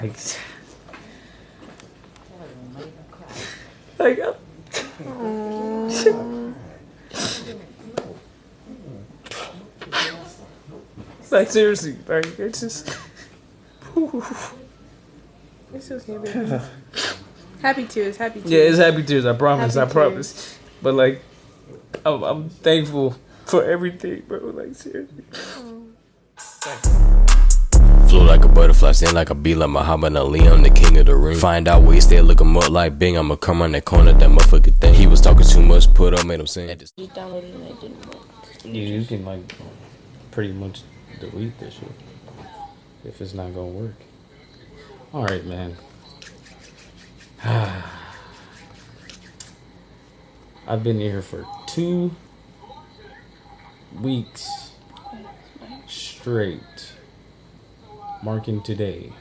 Like, like seriously, like it's just. It's okay, baby. Happy tears, happy tears. Yeah, it's happy tears. I promise. Happy I promise. But like, I'm thankful for everything, bro. Like seriously. Flew like a butterfly, stand like a bee, like Muhammad Ali, I'm the king of the ring. Find out where he stay, look him up like Bing. I'ma come around that corner, that motherfucker thing. He was talking too much, put up, made him sing. You downloaded and it didn't work. You can like pretty much delete this shit if it's not gonna work. All right, man. I've been here for 2 weeks straight, marking today.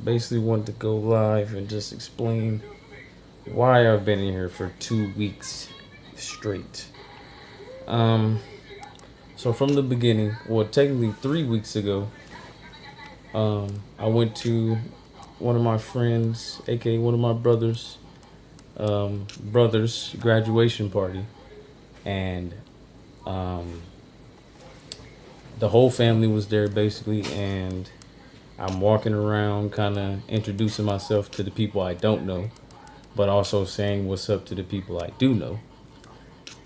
Basically wanted to go live and just explain why I've been in here for 2 weeks straight. So from the beginning, well, technically 3 weeks ago, I went to one of my friends, aka one of my brother's graduation party, and the whole family was there basically, and I'm walking around kind of introducing myself to the people I don't know, but also saying what's up to the people I do know.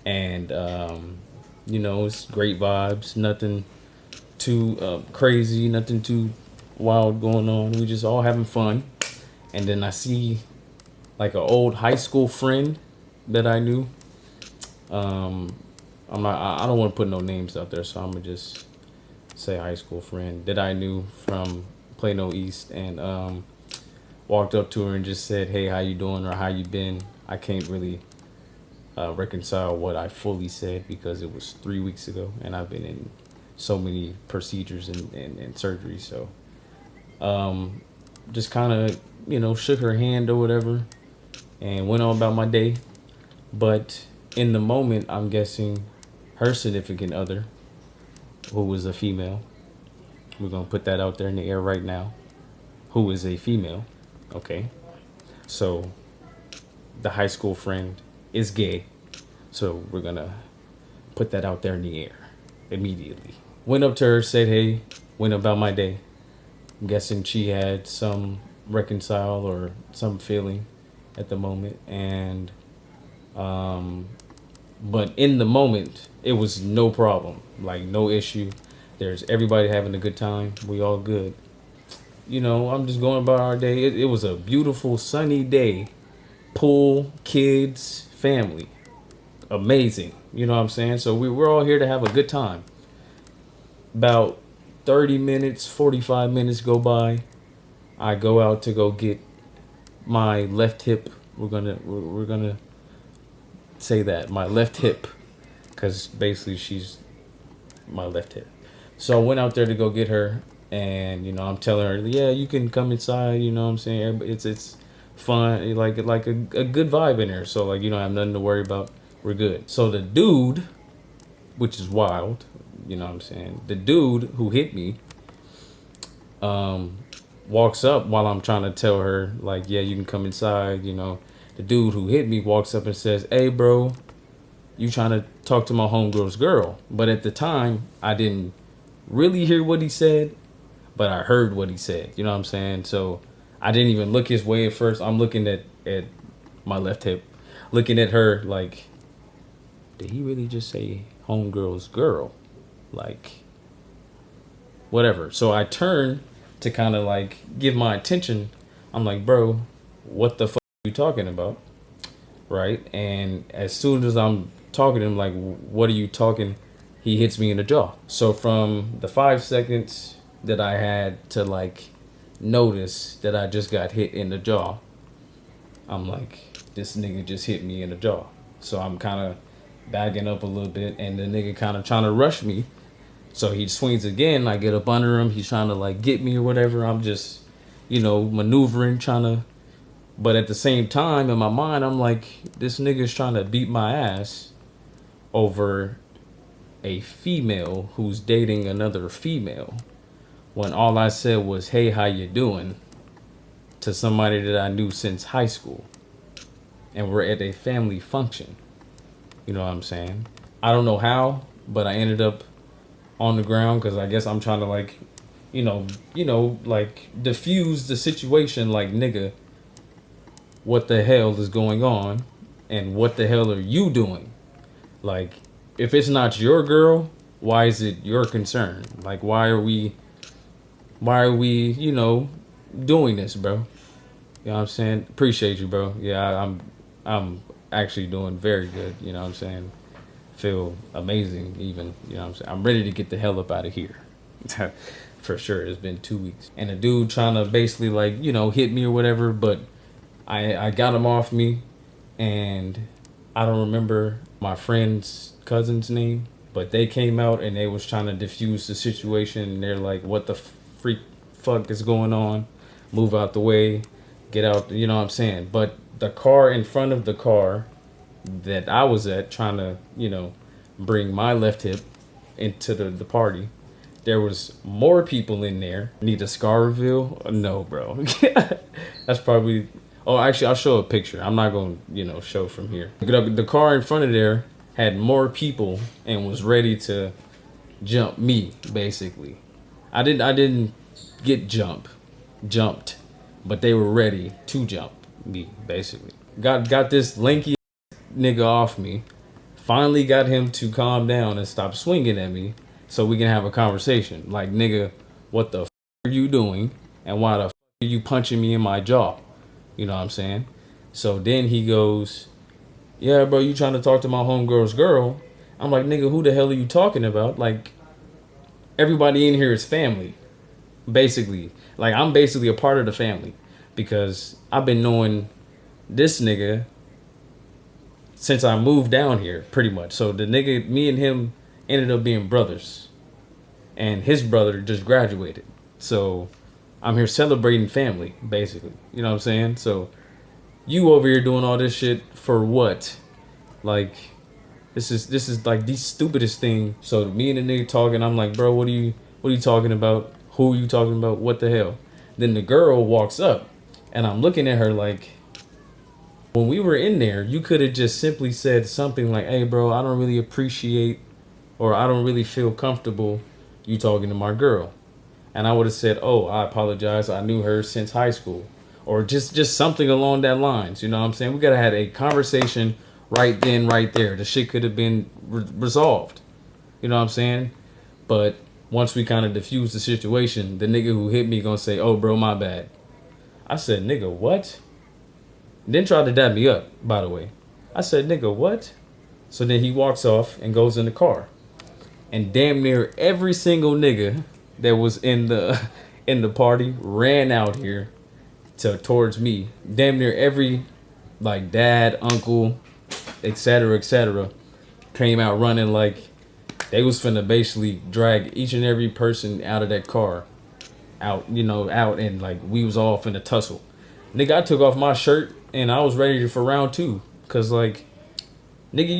And you know, it's great vibes, nothing too crazy, nothing too wild going on. We just all having fun. And then I see like an old high school friend that I knew. I don't want to put no names out there, so I'm gonna just say high school friend that I knew from Plano East, and walked up to her and just said, "Hey, how you doing?" or "How you been?" I can't really reconcile what I fully said because it was 3 weeks ago, and I've been in so many procedures and surgeries. So just kind of, you know, shook her hand or whatever and went on about my day. But in the moment, I'm guessing her significant other, who was a female, we're going to put that out there in the air right now, who is a female, okay? So the high school friend is gay. So we're going to put that out there in the air immediately. Went up to her, said hey, went about my day. I'm guessing she had some reconcile or some feeling at the moment. And, but in the moment, it was no problem, like no issue. There's everybody having a good time. We all good. You know, I'm just going about our day. It was a beautiful sunny day. Pool, kids, family. Amazing. You know what I'm saying? So we're all here to have a good time. About 30 minutes, 45 minutes go by. I go out to go get my left hip. We're gonna say that, my left hip, because basically she's my left hip. So I went out there to go get her, and you know, I'm telling her, yeah, you can come inside. You know what I'm saying? It's fun, like a good vibe in there. So like, you don't have nothing to worry about. We're good. So the dude, which is wild, you know what I'm saying? The dude who hit me, walks up while I'm trying to tell her, like, yeah, you can come inside, you know. The dude who hit me walks up and says, hey, bro, you trying to talk to my homegirl's girl. But at the time, I didn't really hear what he said, but I heard what he said. You know what I'm saying? So I didn't even look his way at first. I'm looking at my left hip, looking at her like, did he really just say homegirl's girl? Like, whatever. So I turn to kind of like give my attention. I'm like, bro, what the fuck are you talking about? Right? And as soon as I'm talking to him, like, what are you talking? He hits me in the jaw. So from the 5 seconds that I had to like notice that I just got hit in the jaw, I'm like, this nigga just hit me in the jaw. So I'm kind of bagging up a little bit, and the nigga kind of trying to rush me. So he swings again. I get up under him. He's trying to like get me or whatever. I'm just, you know, maneuvering, trying to. But at the same time, in my mind, I'm like, this nigga's trying to beat my ass over a female who's dating another female when all I said was, "Hey, how you doing?" to somebody that I knew since high school, and we're at a family function. You know what I'm saying? I don't know how, but I ended up on the ground because I guess I'm trying to like, like diffuse the situation. Like, nigga, what the hell is going on, and what the hell are you doing? Like, if it's not your girl, why is it your concern? Like, why are we, doing this, bro? You know what I'm saying? Appreciate you, bro. Yeah, I'm actually doing very good. You know what I'm saying? Feel amazing, even. You know what I'm saying? I'm ready to get the hell up out of here. For sure. It's been 2 weeks. And a dude trying to basically, like, hit me or whatever, but I got him off me, and I don't remember my friend's cousin's name, but they came out and they was trying to diffuse the situation, and they're like, what the fuck is going on? Move out the way. Get out, you know what I'm saying? But the car in front of the car that I was at, trying to, bring my left hip into the party, there was more people in there. Need a scar reveal? No, bro. That's probably... Oh, actually, I'll show a picture. I'm not going to, show from here. The car in front of there had more people and was ready to jump me, basically. I didn't get jumped, but they were ready to jump me, basically. Got this lanky nigga off me. Finally got him to calm down and stop swinging at me so we can have a conversation. Like, nigga, what the are you doing? And why the are you punching me in my jaw? You know what I'm saying? So then he goes, yeah, bro, you trying to talk to my homegirl's girl? I'm like, nigga, who the hell are you talking about? Like, everybody in here is family, basically. Like, I'm basically a part of the family because I've been knowing this nigga since I moved down here, pretty much. So the nigga, me and him ended up being brothers, and his brother just graduated. So I'm here celebrating family, basically. You know what I'm saying? So you over here doing all this shit for what? Like, this is like the stupidest thing. So me and the nigga talking, I'm like, bro, what are you talking about? Who are you talking about? What the hell? Then the girl walks up, and I'm looking at her like, when we were in there, you could have just simply said something like, hey, bro, I don't really appreciate, or I don't really feel comfortable you talking to my girl. And I would have said, oh, I apologize. I knew her since high school. Or just something along that lines. You know what I'm saying? We got to have a conversation right then, right there. The shit could have been resolved. You know what I'm saying? But once we kind of diffused the situation, the nigga who hit me going to say, oh, bro, my bad. I said, nigga, what? Then tried to dab me up, by the way. I said, nigga, what? So then he walks off and goes in the car. And damn near every single nigga that was in the party ran out here towards me. Damn near every like dad, uncle, etc. came out running like they was finna basically drag each and every person out of that car. Out, and like we was all finna tussle. Nigga, I took off my shirt and I was ready for round 2. Cause like, nigga,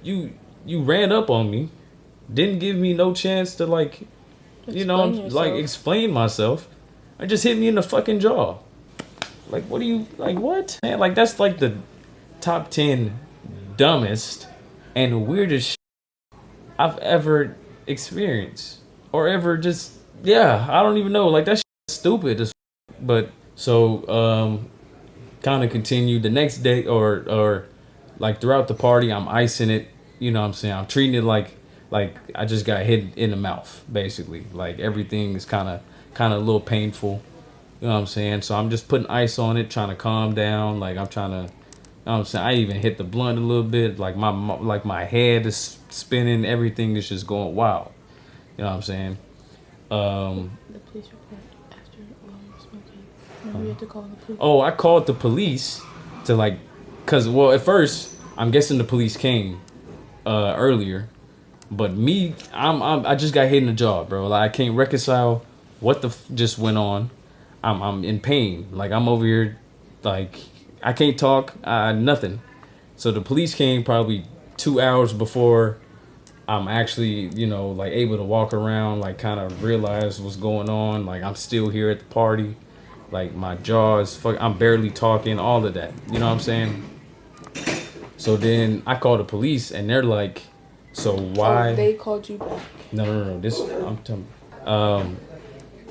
you ran up on me. Didn't give me no chance to like, explain myself. I just hit me in the fucking jaw. Like, what do you, like, what? Man, like, that's like the top 10 dumbest and weirdest shit I've ever experienced. Or ever just, I don't even know. Like, that shit is stupid as f-. But, so, kind of continued the next day or like throughout the party, I'm icing it. You know what I'm saying? I'm treating it like I just got hit in the mouth, basically. Like, everything is kind of a little painful. You know what I'm saying? So I'm just putting ice on it, trying to calm down. Like, I'm trying to, you know what I'm saying? I even hit the blunt a little bit. Like, my head is spinning. Everything is just going wild. You know what I'm saying? The police report after smoking. Remember you had to call the police? Oh, I called the police to like, cause well, at first I'm guessing the police came earlier, but me, I just got hit in the jaw, bro. Like, I can't reconcile what just went on. I'm in pain. Like, I'm over here, like, I can't talk, nothing. So the police came probably 2 hours before I'm actually, you know, like able to walk around, like kind of realize what's going on. Like I'm still here at the party. Like my jaw is I'm barely talking, all of that. You know what I'm saying? So then I call the police and they're like, so why? Oh, they called you back. No. This I'm telling.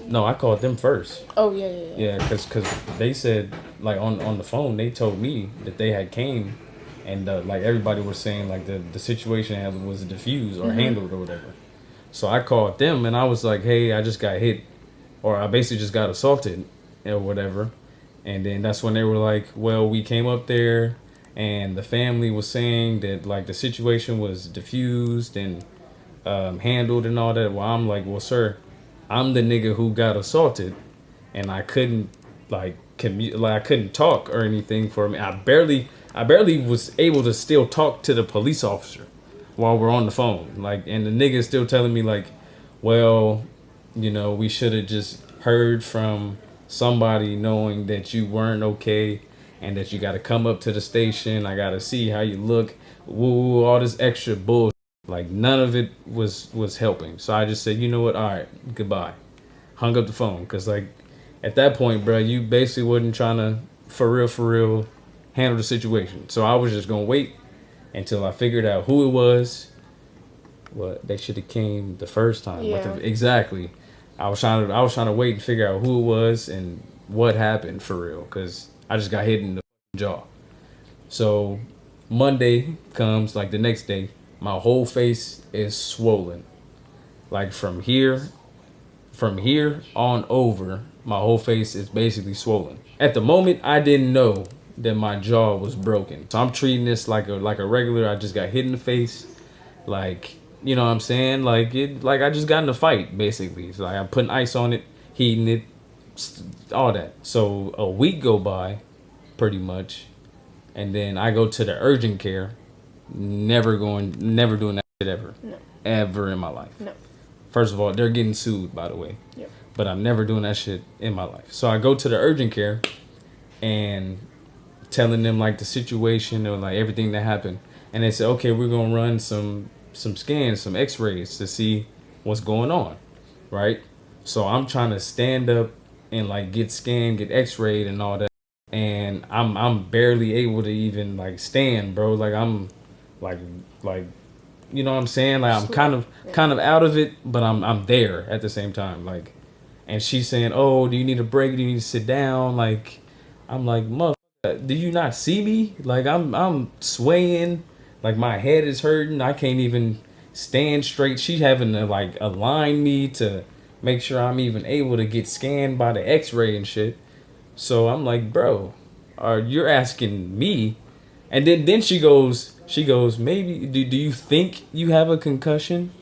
No, I called them first. Oh yeah. Yeah, cause they said like on the phone they told me that they had came, and like everybody was saying like the situation was diffused or handled or whatever. So I called them and I was like, hey, I just got hit, or I basically just got assaulted or whatever. And then that's when they were like, well, we came up there and the family was saying that like the situation was diffused and handled and all that. Well, I'm like, well, sir, I'm the nigga who got assaulted, and I couldn't like I couldn't talk or anything for me. I barely was able to still talk to the police officer while we're on the phone. Like, and the nigga is still telling me like, well, you know, we should have just heard from somebody knowing that you weren't okay and that you got to come up to the station. I got to see how you look. Woo, all this extra bullshit. Like none of it was helping. So I just said, you know what? All right, goodbye. Hung up the phone because like at that point, bro, you basically wasn't trying to for real handle the situation. So I was just gonna wait until I figured out who it was. What they should have came the first time. Yeah. Exactly. I was trying to wait and figure out who it was and what happened for real because I just got hit in the jaw. So Monday comes, like the next day. My whole face is swollen. Like from here on over, my whole face is basically swollen. At the moment, I didn't know that my jaw was broken. So I'm treating this like a regular, I just got hit in the face. Like, you know what I'm saying? Like I just got in a fight, basically. So like I'm putting ice on it, heating it, all that. So a week go by, pretty much. And then I go to the urgent care. Never doing that shit ever. No. Ever in my life. No. First of all, they're getting sued, by the way. Yep. But I'm never doing that shit in my life. So I go to the urgent care and telling them like the situation or like everything that happened. And they said, okay, we're gonna run some scans, some x-rays to see what's going on. Right? So I'm trying to stand up and like get scanned, get x-rayed and all that. And I'm barely able to even like stand, bro. Like I'm like you know what I'm saying? Like I'm kind of out of it, but I'm there at the same time. Like, and she's saying, "Oh, do you need a break? Do you need to sit down?" Like, I'm like, "Mother, do you not see me? Like I'm swaying, like my head is hurting. I can't even stand straight." She's having to like align me to make sure I'm even able to get scanned by the X-ray and shit. So I'm like, bro, you're asking me, and then she goes, maybe do you think you have a concussion?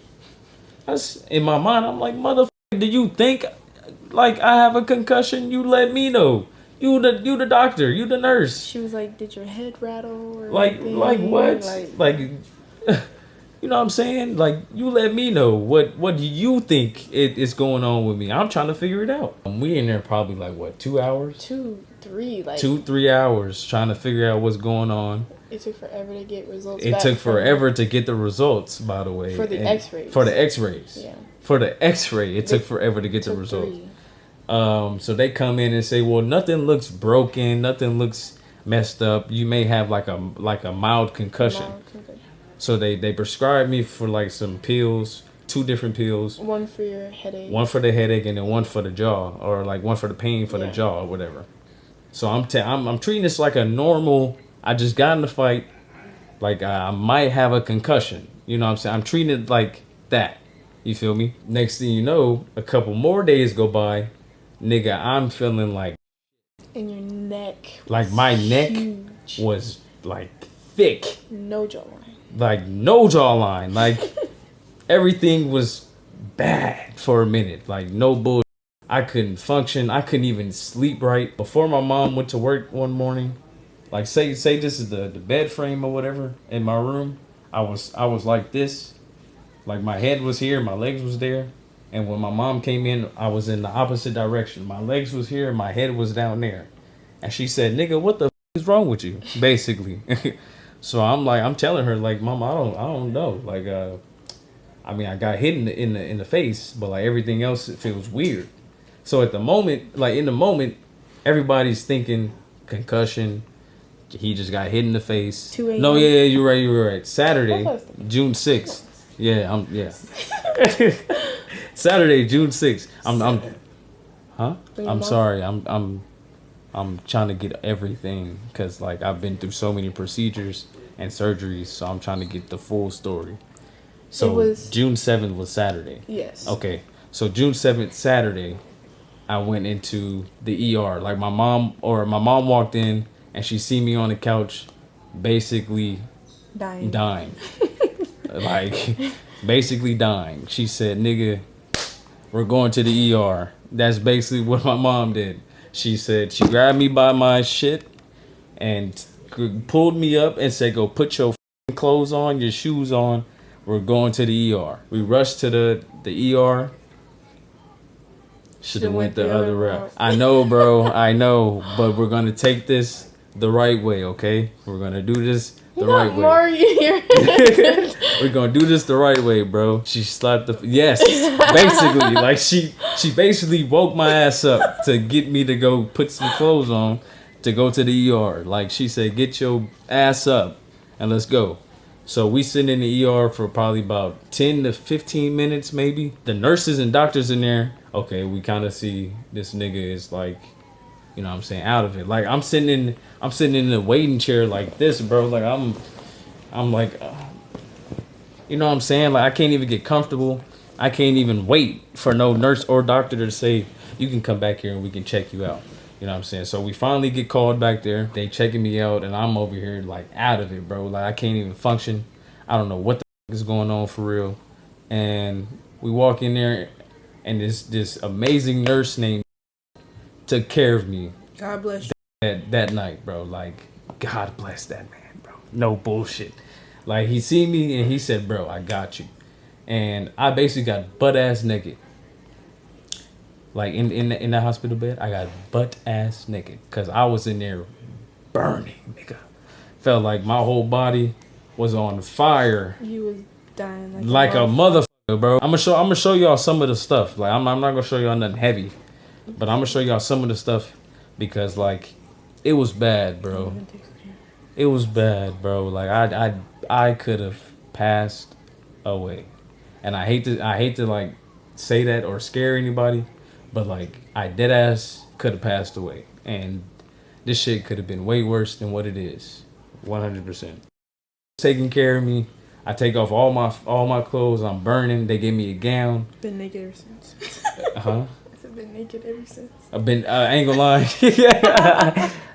That's in my mind. I'm like, motherfucker, do you think like I have a concussion? You let me know. You the doctor. You the nurse. She was like, did your head rattle or like anything? what? Like you know what I'm saying? Like you let me know what do you think is going on with me? I'm trying to figure it out. We in there probably like what 2 hours? 2, 3, like 2-3 hours trying to figure out what's going on. It took forever to get results. It took forever to get the results, by the way. For the X-rays. For the X-rays. Yeah. For the X-ray, it took forever to get the results. 3. So they come in and say, well, nothing looks broken, nothing looks messed up. You may have like a mild concussion. So they prescribed me for like some pills, 2 different pills. One for your headache. One for the headache and then one for the jaw, or like one for the pain for the jaw or whatever. So I'm treating this like a normal. I just got in the fight, like I might have a concussion. You know what I'm saying? I'm treating it like that. You feel me? Next thing you know, a couple more days go by, nigga, I'm feeling like. And your neck. Like my neck huge. Was like thick. No jawline. Like no jawline. Like everything was bad for a minute. Like no bullshit. I couldn't function. I couldn't even sleep right. Before my mom went to work one morning, like say this is the bed frame or whatever in my room. I was like this. Like my head was here, my legs was there. And when my mom came in, I was in the opposite direction. My legs was here, my head was down there. And she said, "Nigga, what the is wrong with you?" Basically. So I'm telling her like, "Mom, I don't know. Like I mean, I got hit in the face, but like everything else, it feels weird. So at the moment, like in the moment, everybody's thinking concussion. He just got hit in the face. 2 a.m. No, yeah, you're right. Saturday, June 6th. Yeah. Saturday, June 6th. I'm sorry. I'm trying to get everything because like I've been through so many procedures and surgeries, so I'm trying to get the full story. So June 7th was Saturday. Yes. Okay. So June 7th, Saturday, I went into the ER. Like my mom walked in and she see me on the couch, basically dying. Like basically dying. She said, "Nigga, we're going to the ER." That's basically what my mom did. She said she grabbed me by my shit and pulled me up and said, "Go put your clothes on, your shoes on. We're going to the ER." We rushed to the ER. Should have went the other route. I know, bro. I know. But we're going to take this the right way, okay? We're going to do this the right way. We're going to do this the right way, bro. She slapped the... Yes, basically. Like, she basically woke my ass up to get me to go put some clothes on to go to the ER. Like, she said, "Get your ass up and let's go." So we sit in the ER for probably about 10 to 15 minutes, maybe. The nurses and doctors in there, okay, we kind of see this nigga is like, you know what I'm saying, out of it. Like I'm sitting in the waiting chair like this, bro. Like I'm like, you know what I'm saying? Like I can't even get comfortable. I can't even wait for no nurse or doctor to say, "You can come back here and we can check you out." You know what I'm saying? So we finally get called back there. They checking me out and I'm over here like out of it, bro. Like I can't even function. I don't know what the is going on for real. And we walk in there and this amazing nurse named took care of me. God bless you. That night, bro. Like, God bless that man, bro. No bullshit. Like he seen me and he said, "Bro, I got you." And I basically got butt ass naked. Like in the hospital bed, I got butt ass naked because I was in there burning, nigga. Felt like my whole body was on fire. You was dying like a motherfucker, bro. I'm gonna show y'all some of the stuff. Like I'm not gonna show y'all nothing heavy, but I'm gonna show y'all some of the stuff because like it was bad, bro. It was bad, bro. Like I could have passed away, and I hate to like say that or scare anybody. But like I dead ass could have passed away, and this shit could have been way worse than what it is. 100%. Taking care of me. I take off all my clothes. I'm burning. They gave me a gown. Been naked ever since. I've been naked ever since. I ain't gonna lie.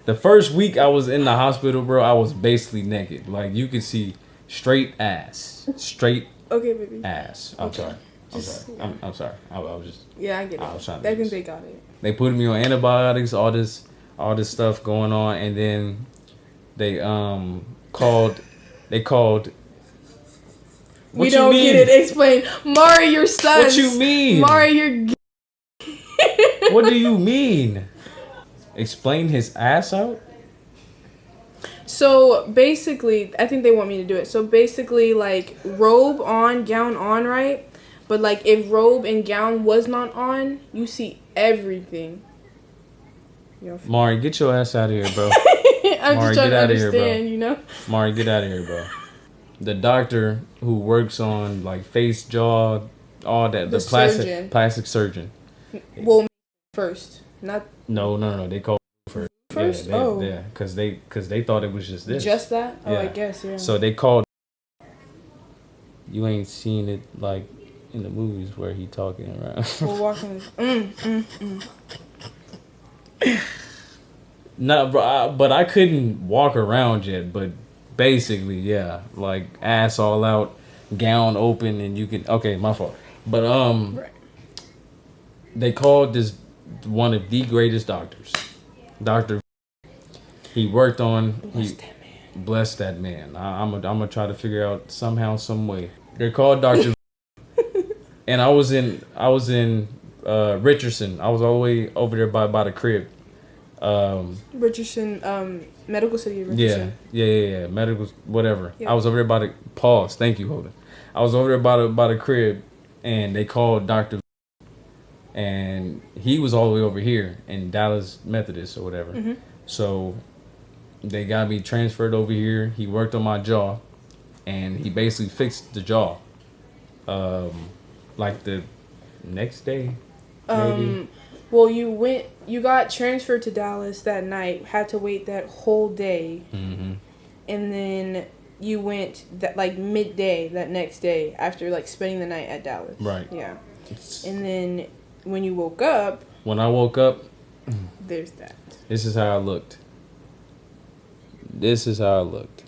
The first week I was in the hospital, bro, I was basically naked. Like you could see straight ass, Okay, baby. Ass. I'm sorry. I'm sorry. I was just. Yeah, I get it. I was trying to. They got it. They put me on antibiotics, all this stuff going on, and then they called. They called. We don't get it. Explain, Mari, your son. What you mean, Mari, you're. What do you mean? Explain his ass out. So basically, I think they want me to do it. So basically, like robe on, gown on, right? But like if robe and gown was not on, you see everything. Mari, get your ass out of here, bro. I'm Mari, just trying to understand, here, bro. You know? Mari, get out of here, bro. The doctor who works on like face, jaw, all that, the plastic surgeon. Well, first, not. No. They called first. Yeah, because they thought it was just this. Just that? Oh, yeah. I guess, yeah. So they called. You ain't seen it like in the movies where he talking around. We're walking. No, but I couldn't walk around yet. But basically, yeah, like ass all out, gown open, and you can. Okay, my fault. But right. They called this one of the greatest doctors, Dr. He worked on. Bless that man. I'm gonna try to figure out somehow, some way. They're called Dr. And I was in Richardson. I was all the way over there by the crib. Richardson, Medical City of Richardson. Yeah. Medical, whatever. Yep. I was over there by the pause. Thank you, Holden. I was over there by the crib, and they called Dr. And he was all the way over here in Dallas Methodist or whatever. Mm-hmm. So they got me transferred over here. He worked on my jaw, and he basically fixed the jaw. Like the next day, maybe. Well, you got transferred to Dallas that night, had to wait that whole day. Mm-hmm. And then you went that like midday that next day after like spending the night at Dallas. Right. Yeah. And then when you woke up, When I woke up, there's that. this is how I looked. This is how I looked.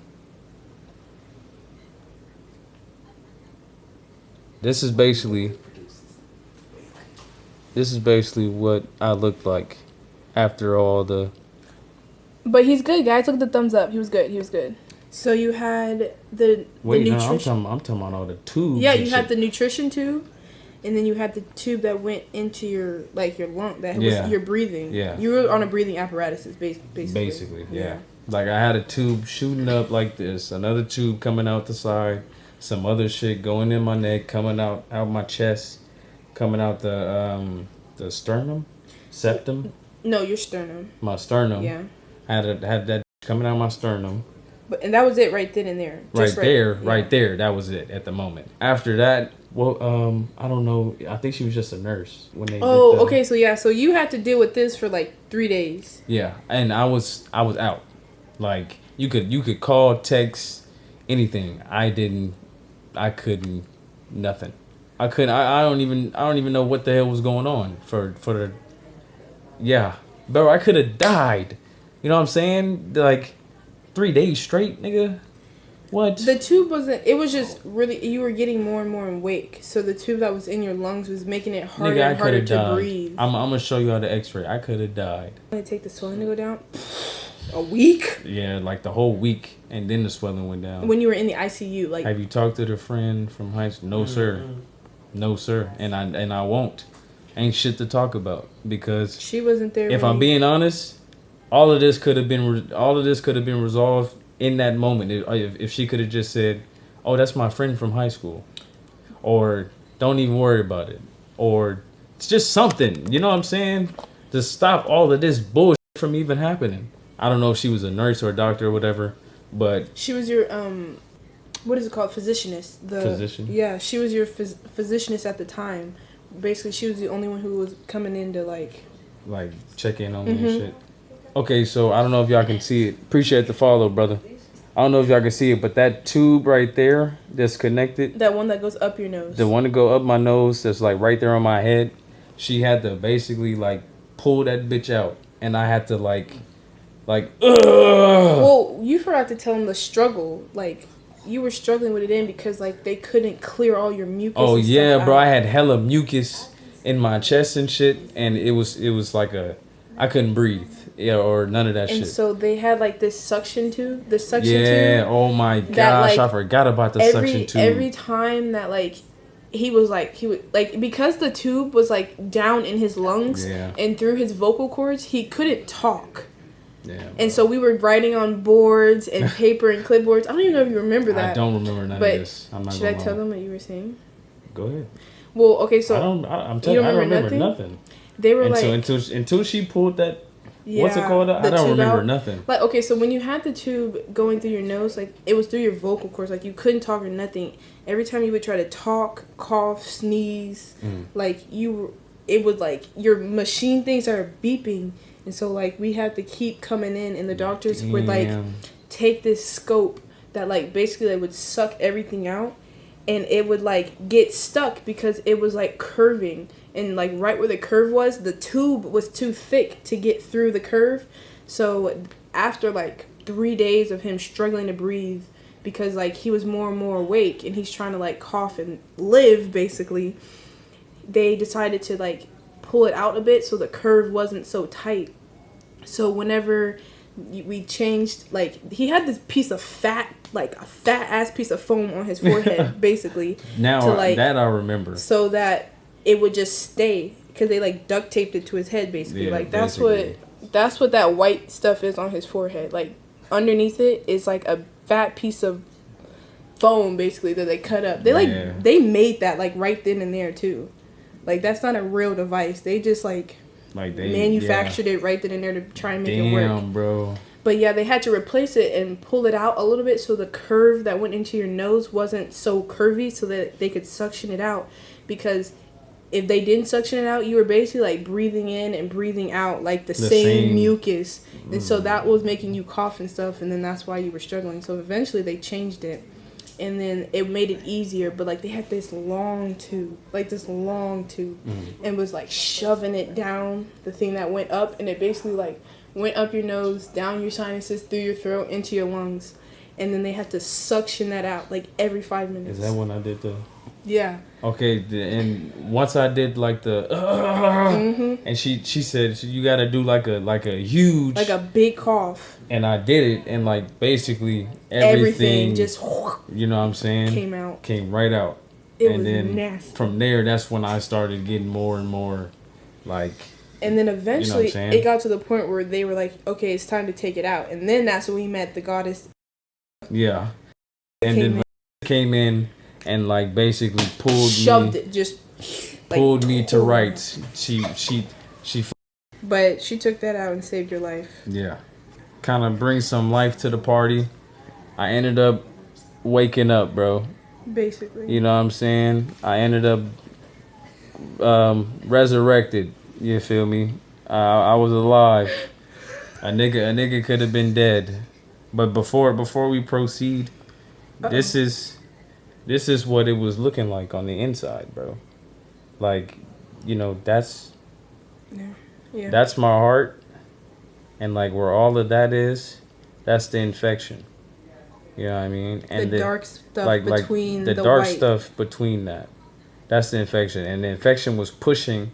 This is basically what I looked like after all the. But he's good, guys. Look at the thumbs up. He was good. He was good. So you had the nutrition. I'm talking about all the tubes. Yeah, and you had shit. the nutrition tube, and then you had the tube that went into your lung. That Yeah. was your breathing. Yeah. You were on a breathing apparatus, basically. Basically, yeah. Like I had a tube shooting up like this, another tube coming out the side, some other shit going in my neck, coming out my chest, coming out the sternum, septum, No, your sternum. my sternum. Yeah. Had that coming out my sternum. And that was it right then and there. Right Just there, yeah. right there. That was it at the moment. After that, well, I don't know. I think she was just a nurse when they. Oh, did the, okay. So yeah, so you had to deal with this for like 3 days. Yeah, and I was out. Like you could call, text, anything. I couldn't, nothing. I couldn't. I don't even know what the hell was going on for the. Yeah, bro, I could have died. You know what I'm saying? Like 3 days straight, nigga. What? The tube wasn't. It was just really. You were getting more and more awake. So the tube that was in your lungs was making it harder Nigga, I and harder could to have died. breathe. I'm gonna show you all the X-ray. I could have died. Gonna take the swelling to go down. A week Yeah, like the whole week, and then the swelling went down. when you were in the ICU, like Have you talked to the friend from high school? No, sir. No, sir. And I won't. Ain't shit to talk about because she wasn't there. if when I'm you- being honest, all of this could have been resolved in that moment if she could have just said, "Oh, that's my friend from high school," or "Don't even worry about it," or it's just something. You know what I'm saying? To stop all of this bullshit from even happening. I don't know if she was a nurse or a doctor or whatever, but she was your what is it called? Physicianist. Physician? Yeah, she was your physicianist at the time. Basically, she was the only one who was coming in to like. check in on me and shit. Okay, so I don't know if y'all can see it. Appreciate the follow, brother. I don't know if y'all can see it, but that tube right there that's connected, That one that goes up your nose. the one to go up my nose that's like right there on my head, she had to basically like pull that bitch out, and I had to like ugh. Well, you forgot to tell them the struggle. Like, you were struggling with it because, like, they couldn't clear all your mucus. Oh and stuff yeah, bro, out. I had hella mucus in my chest and shit, and it was like I couldn't breathe, or none of that And shit. so they had, like, this suction tube. The suction Yeah, tube. oh my that, gosh, like, I forgot about the suction tube. Every time that, like, he would, because the tube was, like, down in his lungs Yeah. and through his vocal cords, he couldn't talk. Yeah, And so we were writing on boards and paper and clipboards. I don't even know if you remember that. I don't remember none But of this. I'm not should I gonna tell lie. them what you were saying? Go ahead. Well, okay, so I'm telling you, I don't remember nothing. they were Until she pulled that, yeah, what's it called? I the don't tube remember out. nothing. Like, okay, so when you had the tube going through your nose, like, it was through your vocal cords. Like, you couldn't talk or nothing. Every time you would try to talk, cough, sneeze, like, it would, like, your machine things are beeping. And so, like, we had to keep coming in, and the doctors would, like, Damn. take this scope that, like, basically they would suck everything out. And it would, like, get stuck because it was, like, curving. And, like, right where the curve was, the tube was too thick to get through the curve. So, after, like, 3 days of him struggling to breathe because, like, he was more and more awake and he's trying to, like, cough and live, basically, they decided to, like, pull it out a bit so the curve wasn't so tight. So, whenever we changed, like, he had this piece of fat, like, a fat-ass piece of foam on his forehead, basically. Now to, like, that I remember. so that it would just stay because they like duct taped it to his head basically. Yeah, like basically. that's what that white stuff is on his forehead. Like underneath it is like a fat piece of foam basically that they cut up. They Yeah. they made that like right then and there too. Like that's not a real device. They just like they manufactured it right then and there to try and make it work. Damn, bro. But yeah, they had to replace it and pull it out a little bit so the curve that went into your nose wasn't so curvy so that they could suction it out. Because if they didn't suction it out, you were basically like breathing in and breathing out like the same mucus. And so that was making you cough and stuff, and then that's why you were struggling. So eventually they changed it. And then it made it easier, but like they had this long tube, and was like shoving it down the thing that went up, and it basically like went up your nose, down your sinuses, through your throat, into your lungs, and then they had to suction that out like every 5 minutes. Is that when I did the? Yeah. Okay, and once I did like the, and she said you got to do like a huge, like a big cough, and I did it, and like basically everything just you know what I'm saying, came right out. It and was then nasty. From there, that's when I started getting more and more like. And then eventually you know it got to the point where they were like, okay, it's time to take it out. And then that's when we met the goddess. Yeah. And then came in and like basically shoved it, just like, pulled me to rights. She But she took that out and saved your life. Yeah. Kind of bring some life to the party. I ended up waking up, bro. Basically. You know what I'm saying? I ended up resurrected. You feel me? I was alive. A nigga could have been dead. But before we proceed, this is what it was looking like on the inside, bro. Like, you know, that's my heart, and like where all of that is, that's the infection. You know what I mean? And the dark stuff between the dark stuff between that. That's the infection, and the infection was pushing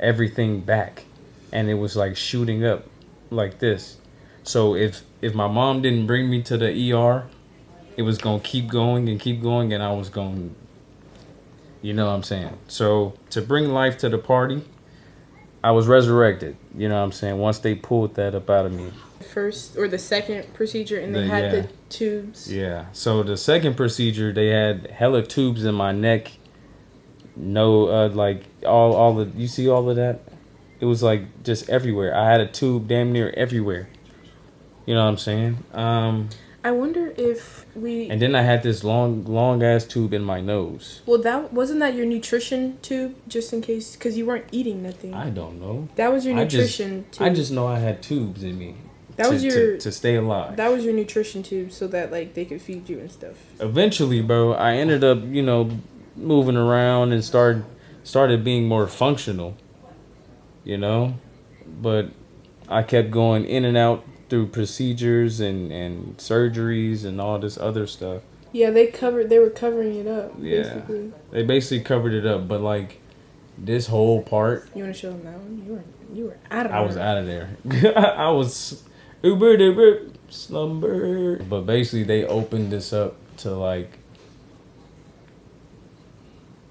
everything back, and it was like shooting up like this. So if my mom didn't bring me to the ER, it was gonna keep going, and I was going, you know what I'm saying? So to bring life to the party, I was resurrected, you know what I'm saying, once they pulled that up out of me. First or the second procedure, and they had the tubes. Yeah, so the second procedure, they had hella tubes in my neck. No, like all the, you see all of that? It was like just everywhere. I had a tube damn near everywhere. You know what I'm saying? I wonder if we. And then I had this long ass tube in my nose. Well, that wasn't that your nutrition tube, just in case, because you weren't eating nothing. I don't know. That was your nutrition tube. I just know I had tubes in me. That was your to stay alive. That was your nutrition tube, so that like they could feed you and stuff. Eventually, bro, I ended up, you know, moving around and started being more functional. You know, but I kept going in and out through procedures and surgeries and all this other stuff. Yeah, they were covering it up. Yeah, basically. They basically covered it up, but like this whole part. You want to show them that one? You were out of there. I was out of there. I was uber slumber. But basically, they opened this up to like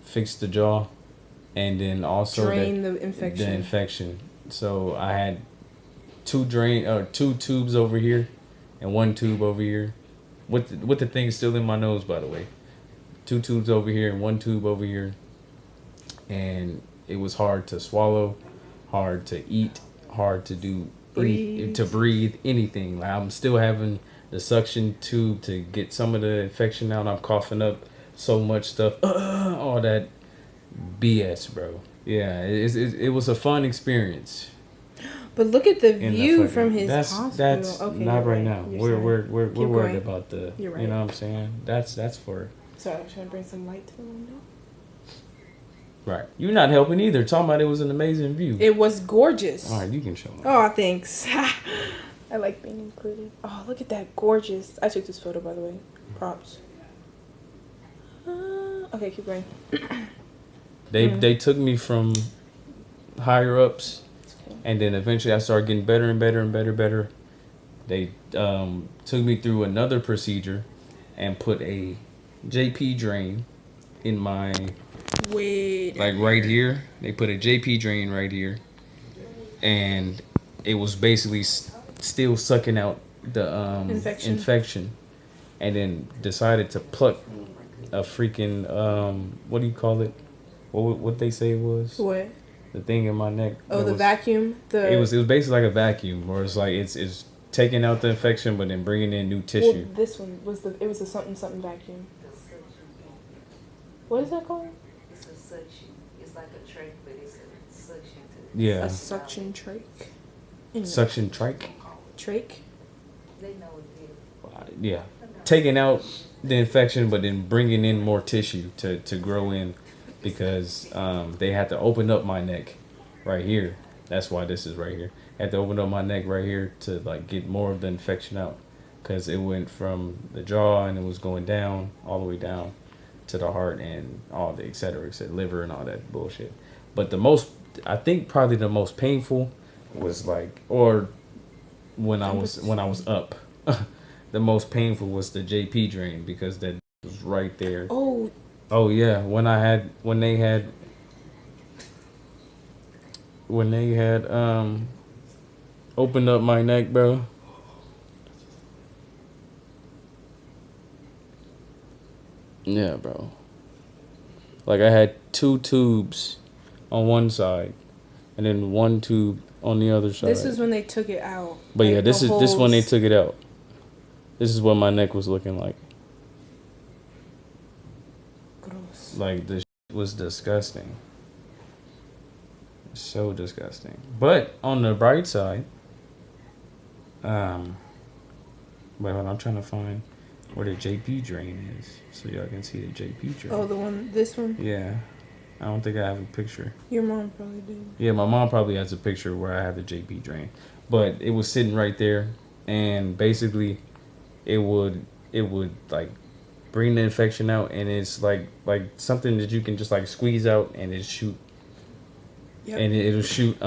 fix the jaw, and then also drain the infection. The infection. So I had two tubes over here, and one tube over here, with the thing still in my nose, by the way. 2 tubes over here and 1 tube over here, and it was hard to swallow, hard to eat, hard to breathe anything. Like I'm still having the suction tube to get some of the infection out. I'm coughing up so much stuff, all that BS, bro. Yeah, it was a fun experience. But look at the view from his hospital. That's okay, not right now. We're worried about the. You're right. You know what I'm saying? That's for. So I was trying to bring some light to the window. Right. You're not helping either. Talking about it was an amazing view. It was gorgeous. All right, you can show them. Oh, thanks. I like being included. Oh, look at that gorgeous. I took this photo, by the way. Props. Okay, keep going. They took me from higher ups, and then eventually I started getting better and better. They took me through another procedure and put a JP drain in my like right here. They put a JP drain right here, and it was basically still sucking out the infection. and then decided to pluck a freaking what do you call it? What they say it was? What? The thing in my neck. Oh, the was, vacuum. It was basically like a vacuum, where it's like it's taking out the infection, but then bringing in new tissue. Well, this one was it was a something vacuum. What is that called? It's a suction. It's like a trach, but it's a suction to Yeah. A suction trach. Suction trach. Trach. They know what it is. Yeah. Taking out the infection, but then bringing in more tissue to grow in, because they had to open up my neck right here. That's why this is right here. Had to open up my neck right here to like get more of the infection out, because it went from the jaw and it was going down all the way down to the heart and all the et cetera, liver and all that bullshit. But I think probably the most painful was like, or when I was up, the most painful was the JP drain, because that was right there. Oh yeah, when they had opened up my neck, bro. Yeah, bro. Like I had 2 tubes on one side, and then 1 tube on the other side. This is when they took it out. But like yeah, this holes. when they took it out. This is what my neck was looking like. Gross. Like this was disgusting. So disgusting. But on the bright side, wait, hold on, I'm trying to find where the JP drain is, so y'all can see the JP drain. Oh, this one? Yeah. I don't think I have a picture. Your mom probably did. Yeah, my mom probably has a picture where I have the JP drain. But it was sitting right there, and basically it would like bring the infection out, and it's like something that you can just like squeeze out and it shoot. Yep. And it'll shoot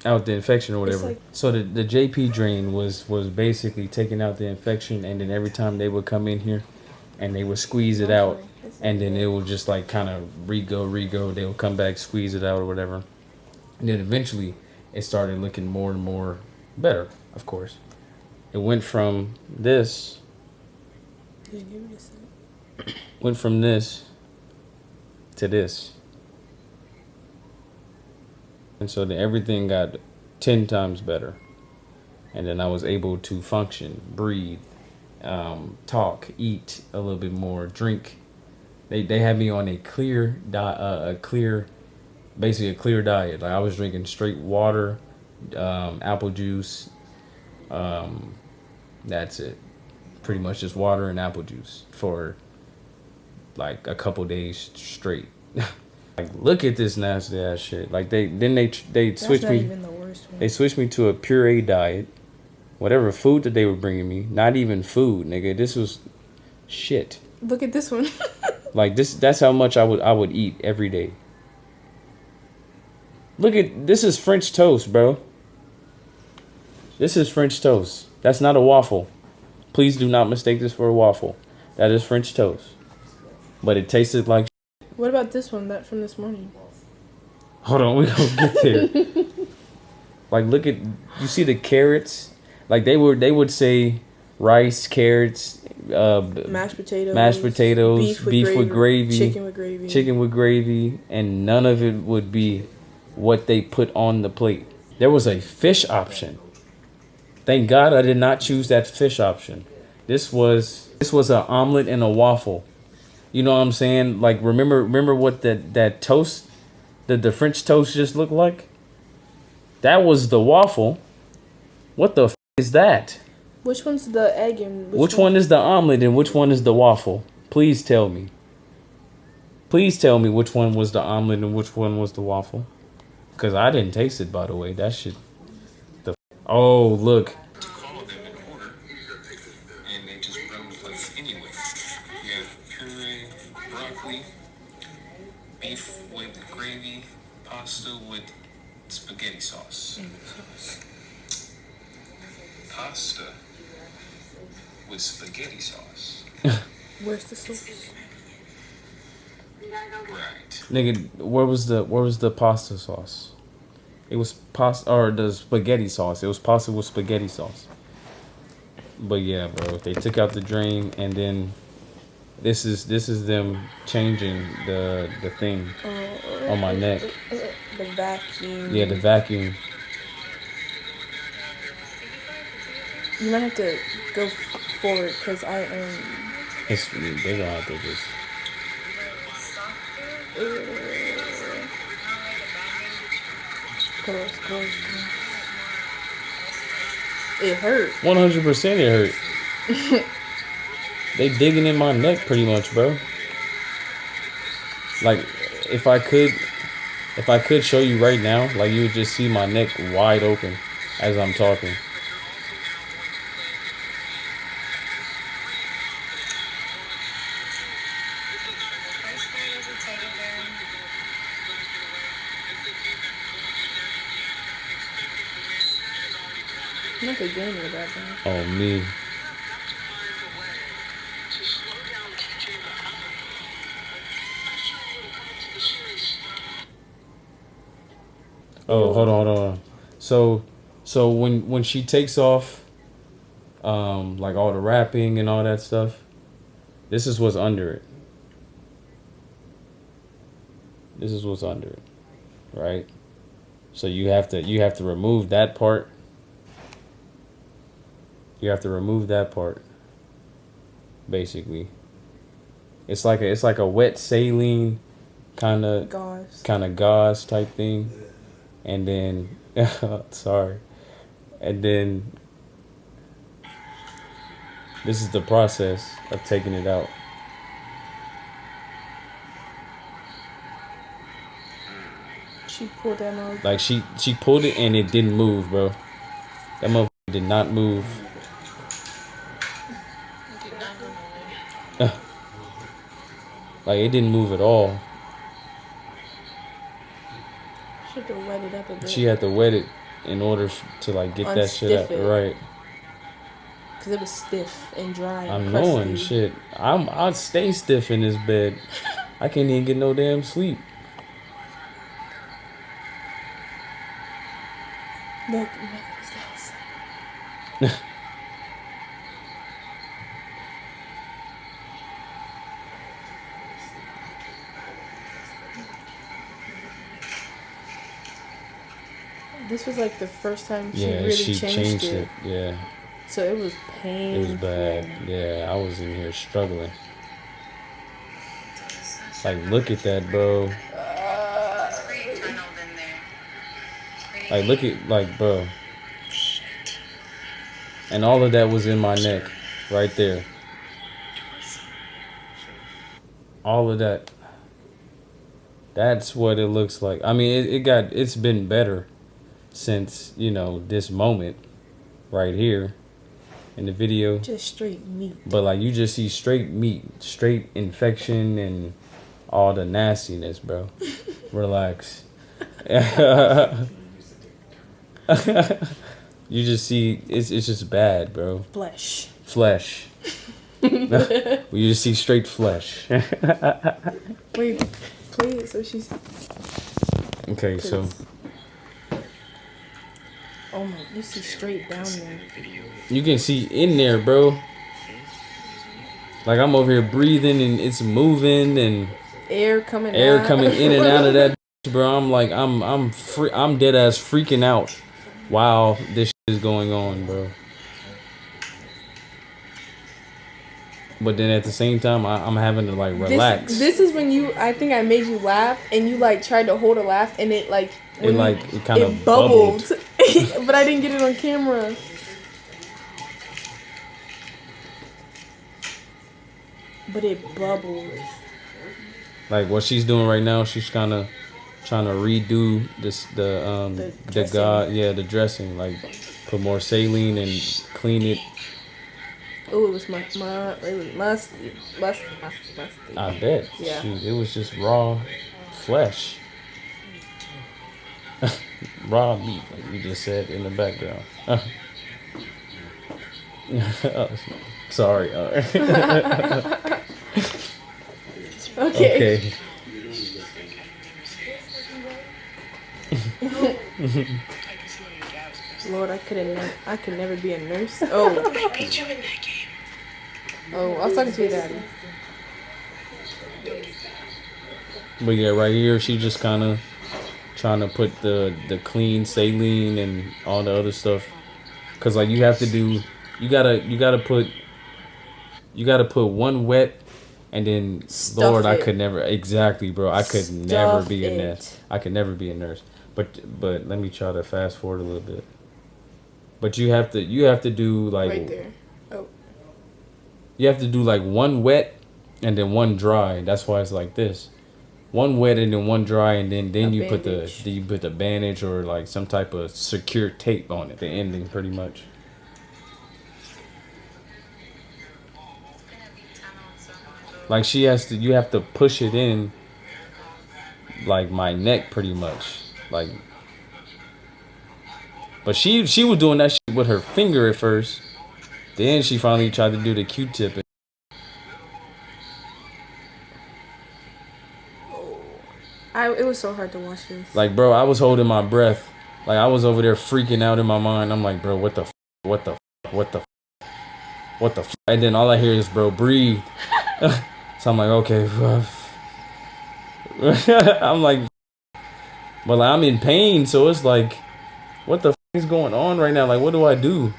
out the infection or whatever. Like, so the JP drain was basically taking out the infection, and then every time they would come in here and they would squeeze it out, and then it would just like kind of re-go. They would come back, squeeze it out or whatever. And then eventually it started looking more and more better, of course. It went from this to this. And so then everything got 10 times better. And then I was able to function, breathe, talk, eat a little bit more, drink. They had me on a clear diet. Like I was drinking straight water, apple juice. That's it. Pretty much just water and apple juice for like a couple days straight. Like, look at this nasty ass shit. Like they switched me. Even the worst one. They switched me to a puree diet. Whatever food that they were bringing me, not even food, nigga. This was shit. Look at this one. Like this. That's how much I would eat every day. Look at this is French toast, bro. This is French toast. That's not a waffle. Please do not mistake this for a waffle. That is French toast. But it tasted like. What about this one? That from this morning. Hold on, we gonna get there. Like, look at, you see the carrots? Like they would say rice, carrots, mashed potatoes, beef with gravy, chicken with gravy, and none of it would be what they put on the plate. There was a fish option. Thank God I did not choose that fish option. This was an omelet and a waffle. You know what I'm saying? Like, remember what that toast, the French toast just looked like? That was the waffle. What the is that? Which one's the egg and which one is the omelet and which one is the waffle? Please tell me. Please tell me which one was the omelet and which one was the waffle. Because I didn't taste it, by the way. That shit. Oh, look. Beef with gravy, pasta with spaghetti sauce. Pasta with spaghetti sauce. Where's the sauce? Right. Nigga, where was the pasta sauce? It was pasta or the spaghetti sauce. It was pasta with spaghetti sauce. But yeah, bro, they took out the drain, and then this is them changing the thing on my neck. The vacuum. Yeah, the vacuum. You might have to go forward because I am. They're gonna have to just. Close. It hurt. 100% it hurt. They digging in my neck pretty much, bro. Like, if I could show you right now, like you would just see my neck wide open as I'm talking. I'm not a gamer about that. Oh, me. Oh, hold on. So when she takes off, like all the wrapping and all that stuff, this is what's under it. This is what's under it, right? So you have to remove that part. You have to remove that part. Basically, it's like a wet saline kind of gauze type thing, and then sorry, and then this is the process of taking it out. She pulled that out. Like she pulled it and it didn't move, bro. That motherfucker did not move. Like it didn't move at all. She had to wet it up a bit. She had to wet it in order to like get that shit out. Right. Cause it was stiff and dry. I'm And knowing shit. I'll stay stiff in this bed. I can't even get no damn sleep. Look, what's this? This was like the first time she really changed it. Yeah. So it was painful. It was bad. Yeah, I was in here struggling. Like, look at that, bro. Like, look at, like, bro. And all of that was in my neck, right there. All of that. That's what it looks like. I mean, it's been better since, you know, this moment right here in the video. Just straight meat. But like you just see straight meat, straight infection and all the nastiness, bro. Relax. You just see it's just bad, bro. Flesh. You just see straight flesh. Wait, play it so she's. Okay, so. Oh my, you see straight down there. You can see in there, bro. Like I'm over here breathing and it's moving and air coming in and out of that, bro. I'm like I'm dead ass freaking out while this shit is going on, bro. But then at the same time, I'm having to like relax. This is when I think I made you laugh and you like tried to hold a laugh and it like it kind of bubbled. But I didn't get it on camera. But it bubbled. Like what she's doing right now, she's kind of trying to redo the dressing, like put more saline and clean it. Oh, it was musty. I bet. Yeah. Shoot, it was just raw flesh. Raw meat, like you just said in the background. Sorry. Okay. Lord, I could never be a nurse. Oh. I beat you in that game. Oh, I was talking to your daddy. But yeah, right here she just kind of trying to put the clean saline and all the other stuff, cause like you have to do, you gotta put one wet, and then Stuff Lord, I it. could never exactly, bro. I could never Stuff be a it. nurse. I could never be a nurse. But let me try to fast forward a little bit. But you have to do like Right there. Oh. you have to do like one wet and then one dry. That's why it's like this. One wet and then one dry, and then A you put bandage. the bandage or like some type of secure tape on it. The ending, pretty much. Like you have to push it in, like my neck, pretty much. Like, but she was doing that shit with her finger at first. Then she finally tried to do the Q-tip. It was so hard to watch this. Like, bro, I was holding my breath. Like, I was over there freaking out in my mind. I'm like, bro, what the and then all I hear is, bro, breathe. So I'm like, okay. I'm like, but like, I'm in pain, so it's like, what the is going on right now? Like, what do I do?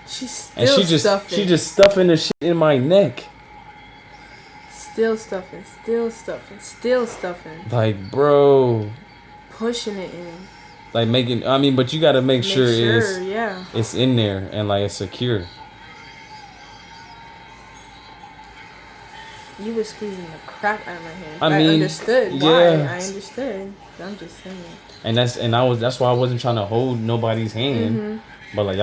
She's still And she stuffing. just stuffing the shit in my neck. Still stuffing. Still stuffing. Still stuffing. Like, bro, Pushing it in. like making. I mean, but you gotta make sure yeah. it's in there and like it's secure. You were squeezing the crap out of my hand. I mean, understood why. yeah. I understood. I'm just saying. And that's why I wasn't trying to hold nobody's hand. Mm-hmm. But like,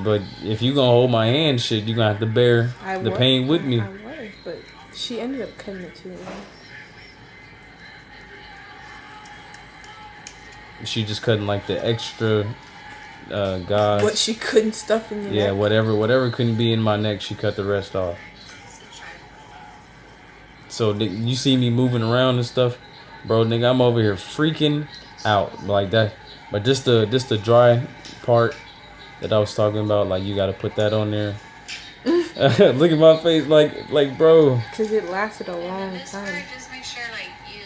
but if you gonna hold my hand, shit, you gonna have to bear the pain with me. I was, but she ended up cutting it too. She just cutting like the extra, gauze. What she couldn't stuff in your Yeah, neck. whatever couldn't be in my neck, she cut the rest off. So you see me moving around and stuff, bro. Nigga, I'm over here freaking out like that. But just the dry part that I was talking about, like you got to put that on there. Look at my face, like bro. Because it lasted a long This time. part, just make sure, like, you,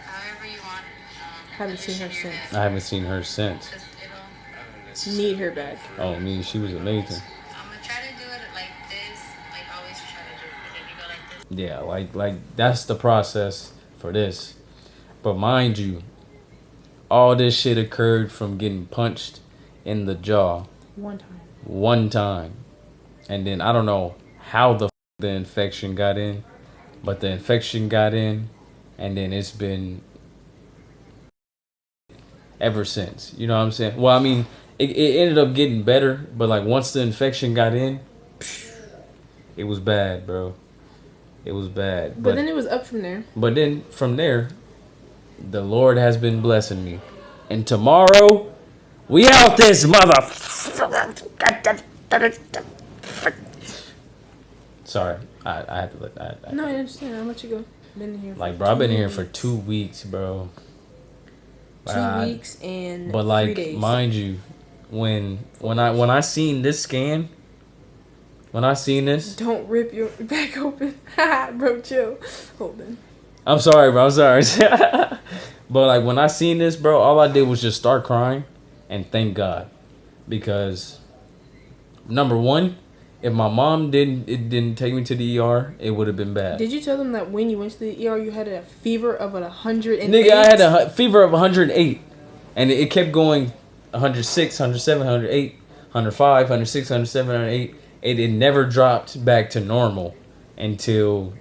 however you want. Haven't seen her position your since. head, I haven't seen her since. 'cause it'll. Need her back. Oh, me, she was amazing. I'm gonna try to do it like this, like always try to do it. But then you go like this. Yeah, like that's the process for this. But mind you, all this shit occurred from getting punched in the jaw one time. And then I don't know how the infection got in, but the infection got in, and then it's been ever since. You know what I'm saying? Well, I mean, it ended up getting better, but like once the infection got in, it was bad, bro. It was bad. But then it was up from there. But then from there, the Lord has been blessing me. And tomorrow, we out this mother. Sorry, I had to let that. No, I understand. I'll let you go. Been here. Like, bro, I've been here for 2 weeks, bro. 2 weeks and But 3 like, days. mind you, when I seen this scan, when I seen this, Don't rip your back open. Bro, chill. Hold on. I'm sorry, bro. I'm sorry. But like when I seen this, bro, all I did was just start crying and thank God, because number one, if my mom didn't take me to the ER, it would have been bad. Did you tell them that when you went to the ER, you had a fever of 108? Nigga, I had a fever of 108, and it kept going 106, 107, 108, 105, 106, 107, 108. It never dropped back to normal until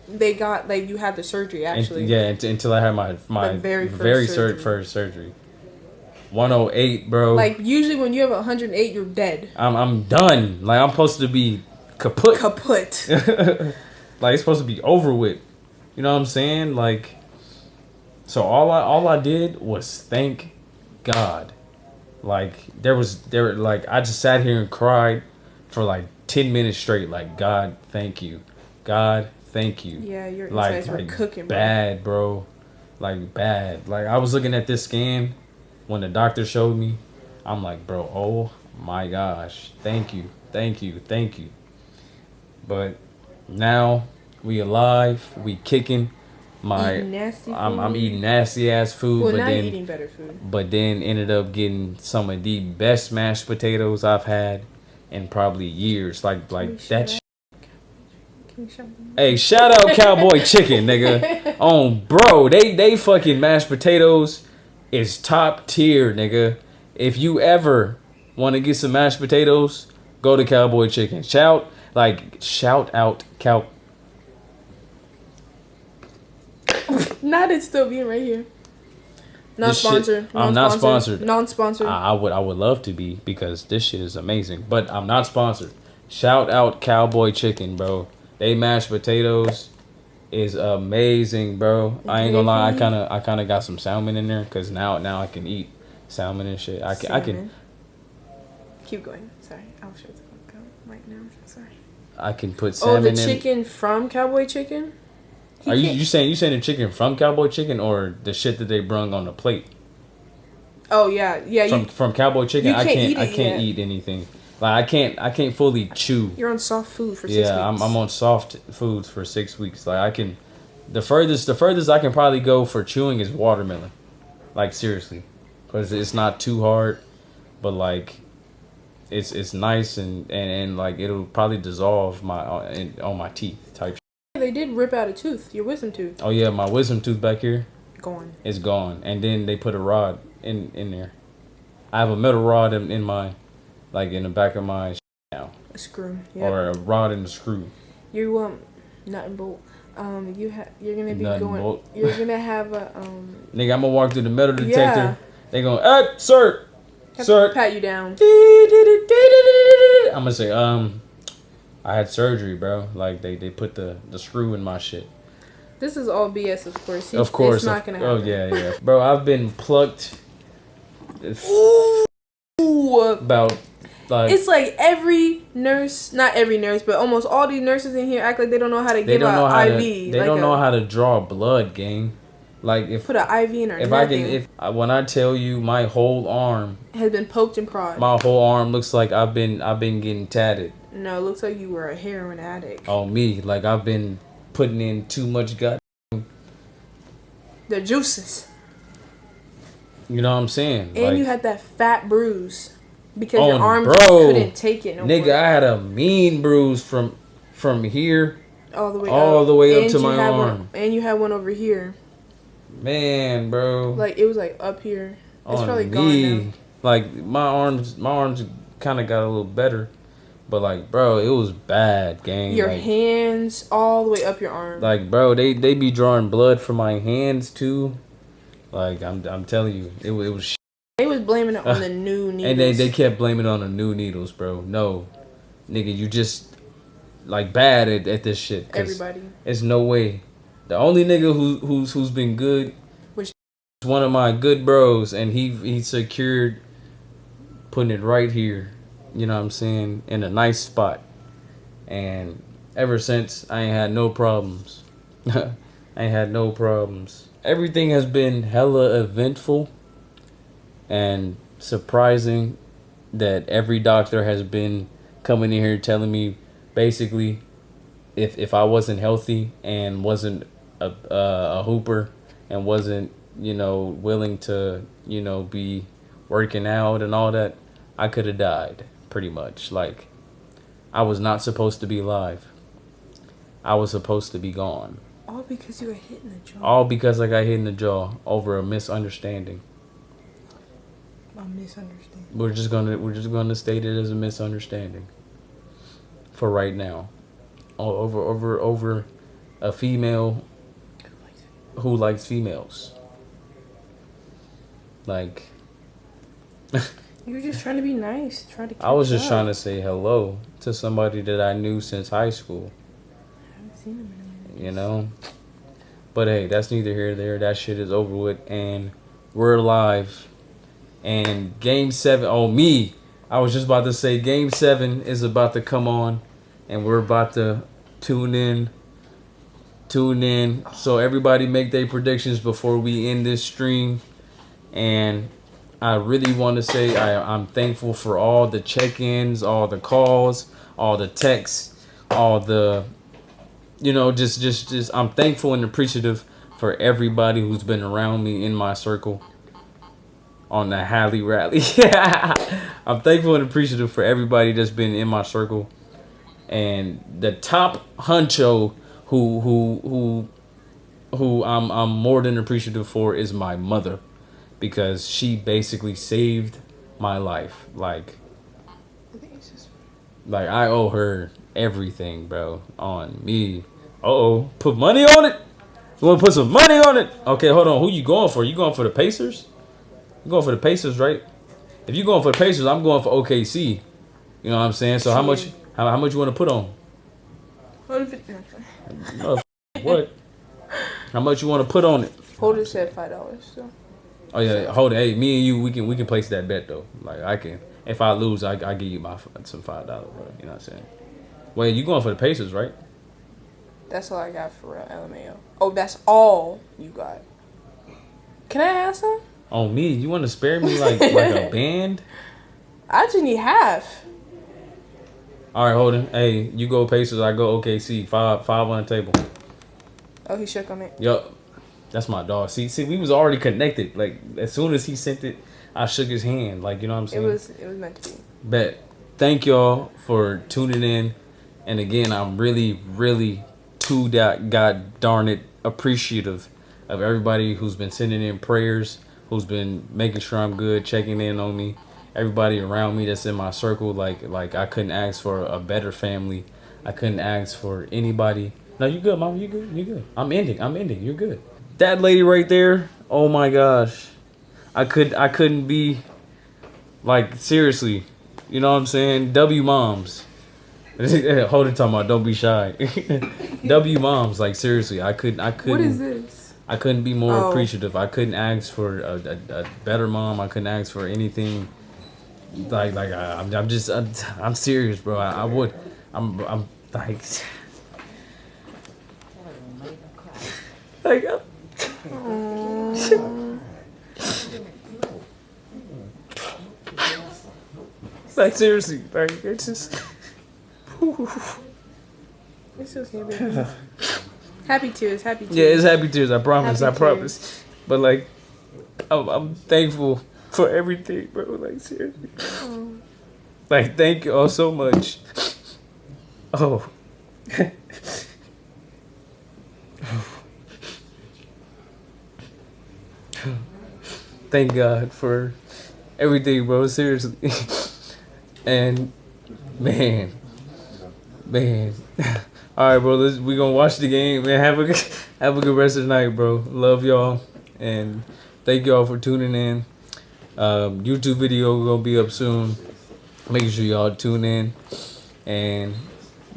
They got, like, you had the surgery, actually. until I had my The very first surgery. 108, bro. Like, usually when you have 108, you're dead. I'm done. Like, I'm supposed to be kaput. Kaput. Like, it's supposed to be over with. You know what I'm saying? Like, so all I did was thank God. Like, I just sat here and cried for like 10 minutes straight. Like, God, thank you. God, thank you. Yeah, your Like, insides were cooking, bro. bad, bro. Like, bad. Like, I was looking at this scan when the doctor showed me. I'm like, bro, oh my gosh, thank you. But now we alive, we kicking. Eating nasty I'm food. eating nasty ass food, Well, but now then you're eating better food. but then ended up getting some of the best mashed potatoes I've had in probably years. Like that. Hey, shout out Cowboy Chicken, nigga. Bro, they fucking mashed potatoes is top tier, nigga. If you ever want to get some mashed potatoes, go to Cowboy Chicken. Shout out Cow. Not it still being right here. This shit- Non-sponsored. I'm not sponsored. Non-sponsored. I would love to be because this shit is amazing, but I'm not sponsored. Shout out Cowboy Chicken, bro. They mashed potatoes is amazing, bro. I ain't gonna lie, I kind of got some salmon in there because now I can eat salmon and shit. I can Keep going. Sorry, I'll shut the fuck up right now. Sorry. I can put salmon Oh, in. the chicken from Cowboy Chicken. Are you saying the chicken from Cowboy Chicken or the shit that they brung on the plate? Oh yeah. From Cowboy Chicken, you I can't eat it can't yet. eat anything. Like I can't fully chew. You're on soft food for 6 weeks. Yeah, I'm on soft foods for 6 weeks. Like I can, the furthest I can probably go for chewing is watermelon. Like seriously, because it's not too hard, but like, it's nice and like it'll probably dissolve on my teeth type. They did rip out a tooth, your wisdom tooth. Oh yeah, my wisdom tooth back here Gone. is gone, and then they put a rod in there. I have a metal rod in my, like in the back of my now, A screw. Yeah. or a rod and a screw. You nut and bolt. You're gonna be Nut and going. bolt. You're gonna have a Nigga, I'm gonna walk through the metal detector. Yeah. They going, hey, sir, have sir. to pat you down. I'm gonna say, I had surgery, bro. Like they put the screw in my shit. This is all BS, of course. Of course. It's not gonna happen. Oh yeah. Bro, I've been plucked. Ooh. About like It's like every nurse, not every nurse, but almost all these nurses in here act like they don't know how to give an IV. They don't know how to draw blood, gang. Like if put an IV in her. if nothing. when I tell you my whole arm has been poked and prodded. my whole arm looks like I've been getting tatted. No, it looks like you were a heroin addict. On me, like I've been putting in too much gut. The juices. You know what I'm saying? And like, you had that fat bruise because Oh, your arms bro. couldn't take it no nigga, more. I had a mean bruise from here all the way up And to you my had arm. and you had one over here. Man, bro. Like it was like up here. It's on probably me. gone now. Like my arms kind of got a little better, but like, bro, it was bad, gang. Your like, hands all the way up your arm. like, bro, they be drawing blood from my hands too. Like, I'm telling you, it was. Shit. They was blaming it on the new needles. And they kept blaming it on the new needles, bro. No, nigga, you just like bad at this shit. 'Cause Everybody. There's no way. The only nigga who's been good, Which is one of my good bros, and he secured putting it right here. You know what I'm saying, in a nice spot. And ever since, I ain't had no problems. I ain't had no problems. Everything has been hella eventful and surprising that every doctor has been coming in here telling me basically if I wasn't healthy and wasn't a hooper and wasn't, you know, willing to, you know, be working out and all that, I could have died pretty much. Like, I was not supposed to be alive. I was supposed to be gone. all because you were hit in the jaw. All because I got hit in the jaw over a misunderstanding. A misunderstanding. We're just gonna state it as a misunderstanding for right now. Over a female who likes females. Like, You were just trying to be nice. Try to. I was just trying to say hello to somebody that I knew since high school. I haven't seen him in a minute. You know? But hey, that's neither here nor there. That shit is over with, and we're alive. And Game 7, I was just about to say Game 7 is about to come on, and we're about to tune in. So everybody make their predictions before we end this stream. And I really want to say I'm thankful for all the check-ins, all the calls, all the texts, all the, just I'm thankful and appreciative for everybody who's been around me in my circle on the Halle rally. I'm thankful and appreciative for everybody that's been in my circle. And the top honcho who I'm more than appreciative for is my mother, because she basically saved my life. Like I owe her everything, bro, on me. Put money on it. You want to put some money on it? Okay, hold on. Who you going for? You going for the Pacers? You going for the Pacers, right? If you going for the Pacers, I'm going for OKC. You know what I'm saying? So how much you want to put on? What? How much you want to put on it? Holder said $5. So. Oh yeah, hold it. Hey, me and you, we can place that bet though. Like I can. If I lose, I give you some $5, bro. You know what I'm saying? Wait, you going for the Pacers, right? That's all I got for real, LMAO. Oh, that's all you got. Can I ask some? On me? You want to spare me like a band? I just need half. All right, Holden. Hey, you go Pacers, I go OKC. Five on the table. Oh, he shook on it. Yup. That's my dog. See, we was already connected. Like as soon as he sent it, I shook his hand. Like, you know what I'm saying? It was meant to be. Bet. Thank y'all for tuning in. And again, I'm really, really god darn it appreciative of everybody who's been sending in prayers, who's been making sure I'm good, checking in on me. Everybody around me that's in my circle, like I couldn't ask for a better family. I couldn't ask for anybody. No, you good, mama. You good. I'm ending. You're good. That lady right there. Oh my gosh, I couldn't be like seriously. You know what I'm saying? W moms. Hold it, talking about don't be shy. W moms, like seriously, I couldn't. What is this? I couldn't be more appreciative. I couldn't ask for a better mom. I couldn't ask for anything. I'm serious, bro. I'm like like seriously, like it's just. It's okay, baby. Happy tears. Yeah, it's happy tears. I promise. Promise. But like, I'm thankful for everything, bro. Like seriously. Like, thank you all so much. Oh. Thank God for everything, bro. Seriously. And man. All right, bro. We gonna watch the game, man. Have a good rest of the night, bro. Love y'all, and thank y'all for tuning in. YouTube video gonna be up soon. Make sure y'all tune in. And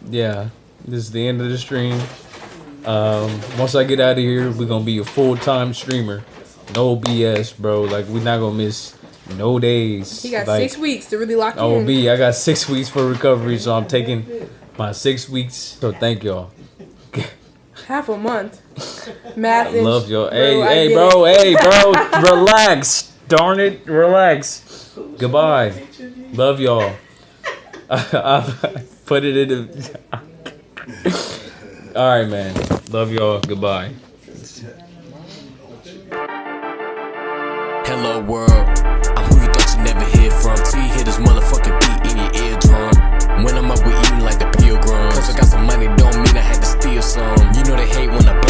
yeah, this is the end of the stream. Once I get out of here, we're gonna be a full-time streamer. No BS, bro. Like, we're not gonna miss no days. He got like, 6 weeks to really lock in. I got 6 weeks for recovery, so I'm taking my 6 weeks. So thank y'all. Half a month. Math. Love y'all. Hey, bro. Relax. Darn it. Relax. Goodbye. Love y'all. I put it in the. All right, man. Love y'all. Goodbye. Hello world, I'm who you thought you never hear from. Till you hear this motherfucking beat in your eardrum. When I'm up with eating like the pilgrims. Cause I got some money don't mean I had to steal some. You know they hate when I